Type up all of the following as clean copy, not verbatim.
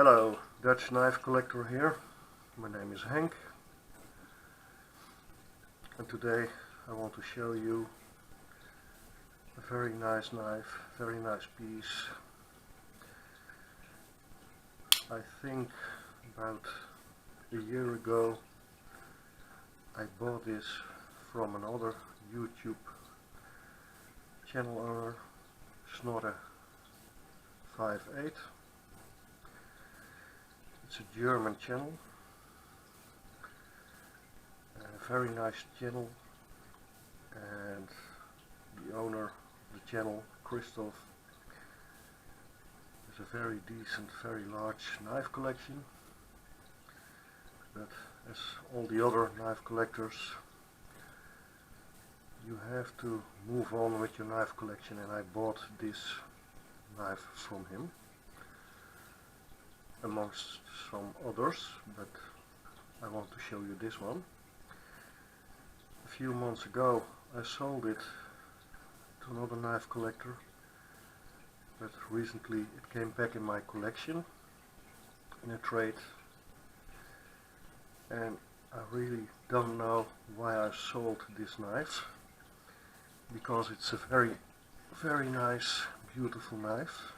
Hello, Dutch knife collector here. My name is Henk, and today I want to show you a very nice knife, very nice piece. I think about a year ago I bought this from another YouTube channel owner, Snorre58. It's a German channel, a very nice channel, and the owner of the channel, Christoph, has a very decent, very large knife collection. But as all the other knife collectors, you have to move on with your knife collection, and I bought this knife from him amongst some others, but I want to show you this one. A few months ago I sold it to another knife collector, but recently it came back in my collection in a trade, and I really don't know why I sold this knife, because it's a very nice, beautiful knife.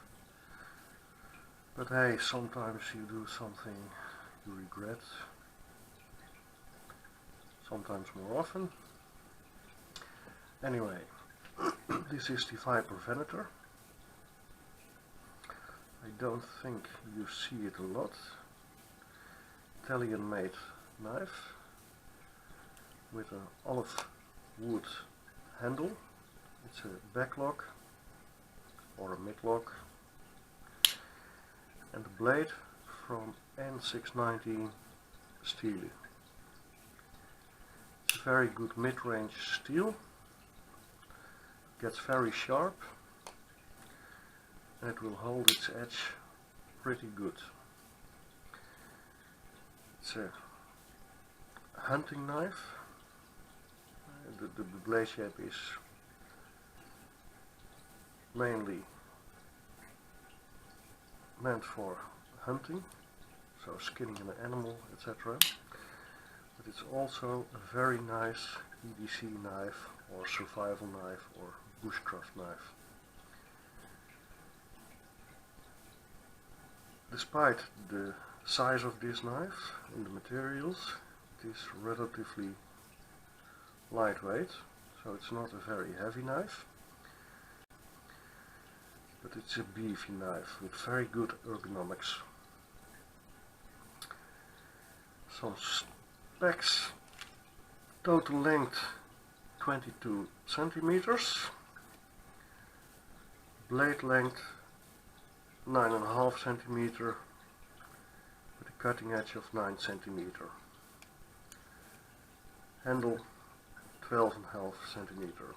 But hey, sometimes you do something you regret, sometimes more often. Anyway, this is the Viper Venator. I don't think you see it a lot. Italian made knife with an olive wood handle. It's a backlock or a midlock, and the blade from N619 steel. It's a very good mid-range steel, gets very sharp, and it will hold its edge pretty good. It's a hunting knife. The blade shape is mainly meant for hunting, so skinning an animal, etc. But it's also a very nice EDC knife or survival knife or bushcraft knife. Despite the size of this knife and the materials, it is relatively lightweight, so it's not a very heavy knife. But it's a beefy knife with very good ergonomics. Some specs: total length 22 centimeters, blade length 9.5 centimeter with a cutting edge of 9 centimeter, handle 12.5 centimeter.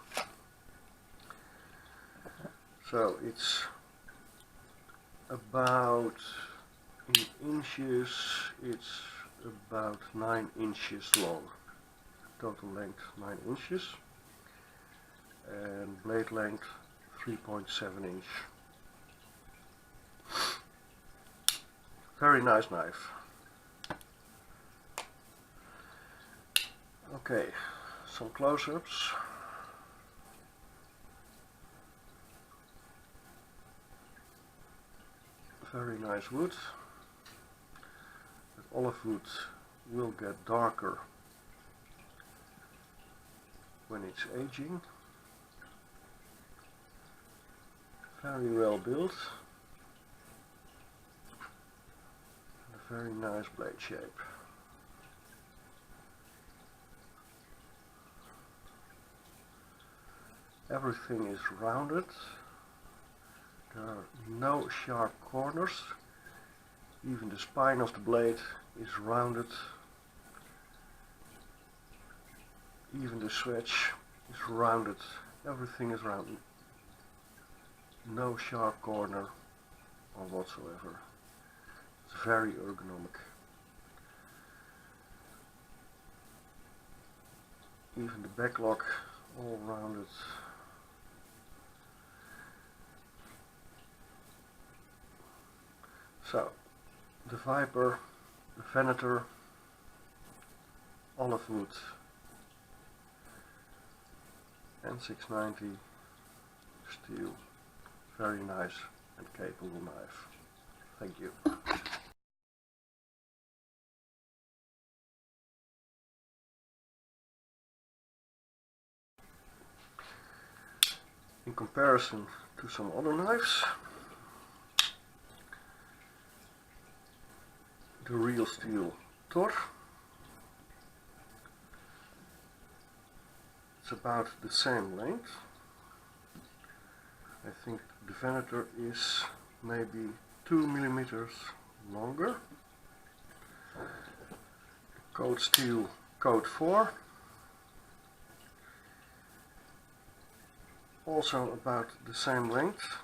So it's about, in inches, it's about 9 inches long. Total length 9 inches, and blade length 3.7 inch. Very nice knife. Okay, some close-ups. Very nice wood. The olive wood will get darker when it's aging. Very well built. And a very nice blade shape. Everything is rounded. There are no sharp corners. Even the spine of the blade is rounded. Even the switch is rounded. Everything is rounded. No sharp corner or whatsoever. It's very ergonomic. Even the backlock all rounded. So, the Viper, the Venator, olive wood, and 690 steel. Very nice and capable knife. Thank you. In comparison to some other knives, the real steel Tor, it's about the same length. I think the Venator is maybe 2 millimeters longer. Code steel, code 4, also about the same length.